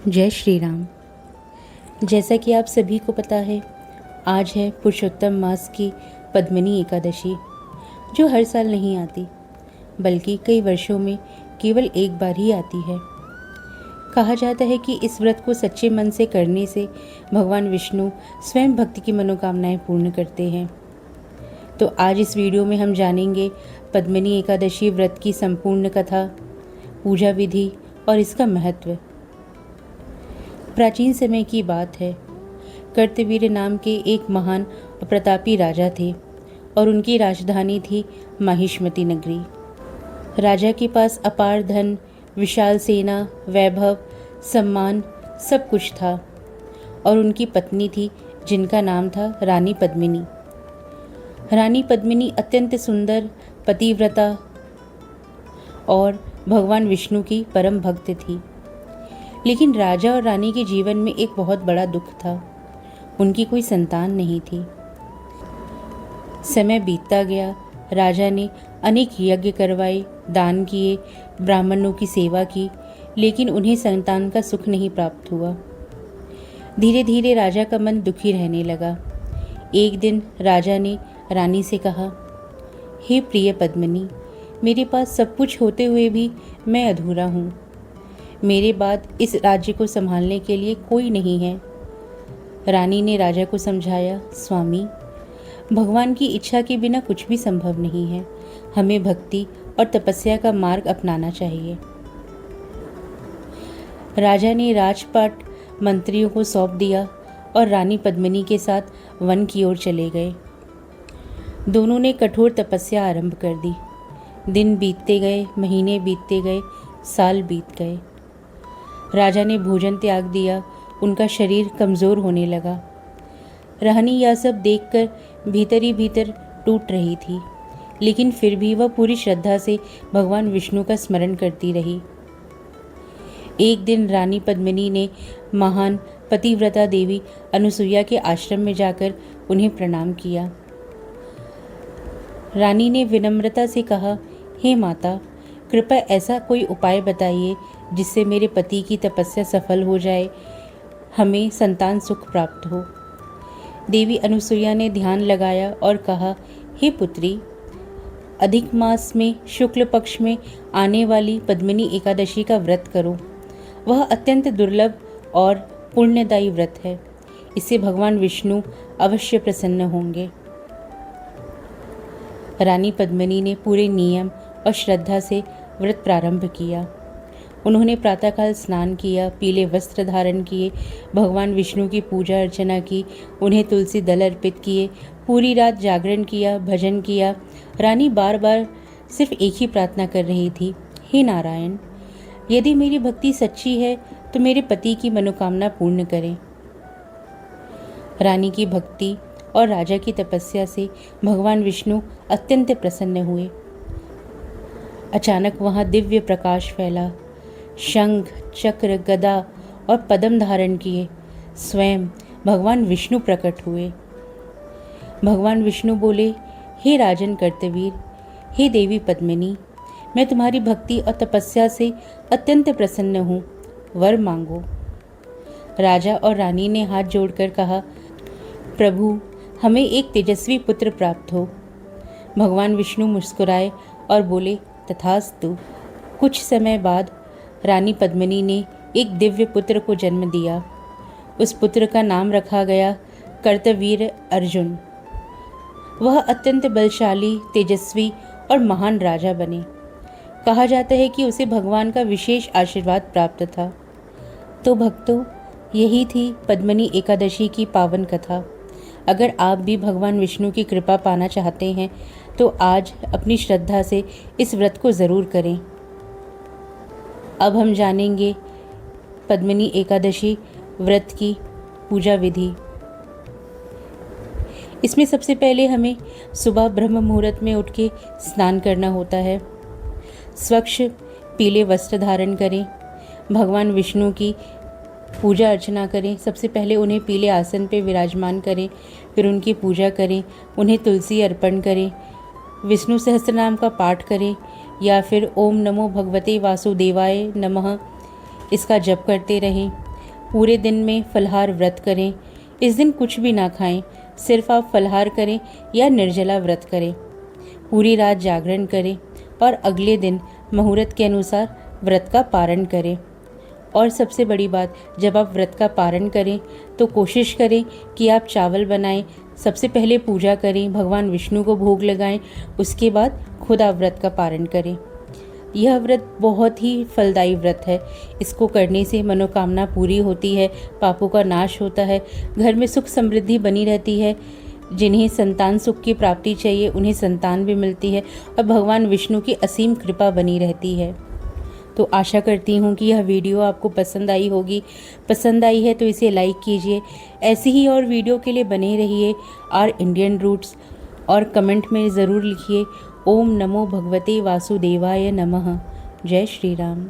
जय श्री राम। जैसा कि आप सभी को पता है, आज है पुरुषोत्तम मास की पद्मिनी एकादशी, जो हर साल नहीं आती बल्कि कई वर्षों में केवल एक बार ही आती है। कहा जाता है कि इस व्रत को सच्चे मन से करने से भगवान विष्णु स्वयं भक्ति की मनोकामनाएं पूर्ण करते हैं। तो आज इस वीडियो में हम जानेंगे पद्मिनी एकादशी व्रत की संपूर्ण कथा, पूजा विधि और इसका महत्व। प्राचीन समय की बात है। कर्तवीर नाम के एक महान और प्रतापी राजा थे और उनकी राजधानी थी माहिष्मती नगरी। राजा के पास अपार धन, विशाल सेना, वैभव, सम्मान सब कुछ था और उनकी पत्नी थी जिनका नाम था रानी पद्मिनी। रानी पद्मिनी अत्यंत सुंदर, पतिव्रता और भगवान विष्णु की परम भक्त थी। लेकिन राजा और रानी के जीवन में एक बहुत बड़ा दुख था। उनकी कोई संतान नहीं थी। समय बीतता गया। राजा ने अनेक यज्ञ करवाए, दान किए, ब्राह्मणों की सेवा की, लेकिन उन्हें संतान का सुख नहीं प्राप्त हुआ। धीरे धीरे राजा का मन दुखी रहने लगा। एक दिन राजा ने रानी से कहा, हे प्रिय पद्मिनी, मेरे पास सब कुछ होते हुए भी मैं अधूरा हूँ। मेरे बाद इस राज्य को संभालने के लिए कोई नहीं है। रानी ने राजा को समझाया, स्वामी, भगवान की इच्छा के बिना कुछ भी संभव नहीं है। हमें भक्ति और तपस्या का मार्ग अपनाना चाहिए। राजा ने राजपाट मंत्रियों को सौंप दिया और रानी पद्मिनी के साथ वन की ओर चले गए। दोनों ने कठोर तपस्या आरंभ कर दी। दिन बीतते गए, महीने बीतते गए, साल बीत गए। राजा ने भोजन त्याग दिया। उनका शरीर कमज़ोर होने लगा। रानी यह सब देखकर भीतर ही भीतर टूट रही थी, लेकिन फिर भी वह पूरी श्रद्धा से भगवान विष्णु का स्मरण करती रही। एक दिन रानी पद्मिनी ने महान पतिव्रता देवी अनुसुईया के आश्रम में जाकर उन्हें प्रणाम किया। रानी ने विनम्रता से कहा, हे माता, कृपया ऐसा कोई उपाय बताइए जिससे मेरे पति की तपस्या सफल हो जाए, हमें संतान सुख प्राप्त हो। देवी अनुसुईया ने ध्यान लगाया और कहा, हे पुत्री, अधिक मास में शुक्ल पक्ष में आने वाली पद्मिनी एकादशी का व्रत करो। वह अत्यंत दुर्लभ और पुण्यदायी व्रत है। इससे भगवान विष्णु अवश्य प्रसन्न होंगे। रानी पद्मिनी ने पूरे नियम और श्रद्धा से व्रत प्रारंभ किया। उन्होंने प्रातःकाल स्नान किया, पीले वस्त्र धारण किए, भगवान विष्णु की पूजा अर्चना की, उन्हें तुलसी दल अर्पित किए, पूरी रात जागरण किया, भजन किया। रानी बार बार सिर्फ एक ही प्रार्थना कर रही थी, हे नारायण, यदि मेरी भक्ति सच्ची है तो मेरे पति की मनोकामना पूर्ण करें। रानी की भक्ति और राजा की तपस्या से भगवान विष्णु अत्यंत प्रसन्न हुए। अचानक वहाँ दिव्य प्रकाश फैला। शंख, चक्र, गदा और पद्म धारण किए स्वयं भगवान विष्णु प्रकट हुए। भगवान विष्णु बोले, हे राजन कर्तवीर, हे देवी पद्मिनी, मैं तुम्हारी भक्ति और तपस्या से अत्यंत प्रसन्न हूँ, वर मांगो। राजा और रानी ने हाथ जोड़कर कहा, प्रभु, हमें एक तेजस्वी पुत्र प्राप्त हो। भगवान विष्णु मुस्कुराए और बोले, तथास्तु। कुछ समय बाद रानी पद्मिनी ने एक दिव्य पुत्र को जन्म दिया। उस पुत्र का नाम रखा गया कर्तवीर अर्जुन। वह अत्यंत बलशाली, तेजस्वी और महान राजा बने। कहा जाता है कि उसे भगवान का विशेष आशीर्वाद प्राप्त था। तो भक्तों, यही थी पद्मिनी एकादशी की पावन कथा। अगर आप भी भगवान विष्णु की कृपा पाना चाहते हैं तो आज अपनी श्रद्धा से इस व्रत को ज़रूर करें। अब हम जानेंगे पद्मिनी एकादशी व्रत की पूजा विधि। इसमें सबसे पहले हमें सुबह ब्रह्म मुहूर्त में उठ के स्नान करना होता है। स्वच्छ पीले वस्त्र धारण करें, भगवान विष्णु की पूजा अर्चना करें। सबसे पहले उन्हें पीले आसन पर विराजमान करें, फिर उनकी पूजा करें, उन्हें तुलसी अर्पण करें, विष्णु सहस्त्रनाम का पाठ करें या फिर ओम नमो भगवते वासुदेवाय नमः इसका जप करते रहें। पूरे दिन में फलाहार व्रत करें। इस दिन कुछ भी ना खाएं, सिर्फ आप फलाहार करें या निर्जला व्रत करें। पूरी रात जागरण करें और अगले दिन मुहूर्त के अनुसार व्रत का पारण करें। और सबसे बड़ी बात, जब आप व्रत का पारण करें तो कोशिश करें कि आप चावल बनाएं, सबसे पहले पूजा करें, भगवान विष्णु को भोग लगाएं, उसके बाद खुद आप व्रत का पारण करें। यह व्रत बहुत ही फलदायी व्रत है। इसको करने से मनोकामना पूरी होती है, पापों का नाश होता है, घर में सुख समृद्धि बनी रहती है। जिन्हें संतान सुख की प्राप्ति चाहिए उन्हें संतान भी मिलती है और भगवान विष्णु की असीम कृपा बनी रहती है। तो आशा करती हूँ कि यह वीडियो आपको पसंद आई होगी। पसंद आई है तो इसे लाइक कीजिए। ऐसी ही और वीडियो के लिए बने रहिए आर इंडियन रूट्स। और कमेंट में ज़रूर लिखिए ओम नमो भगवते वासुदेवाय नमः। जय श्री राम।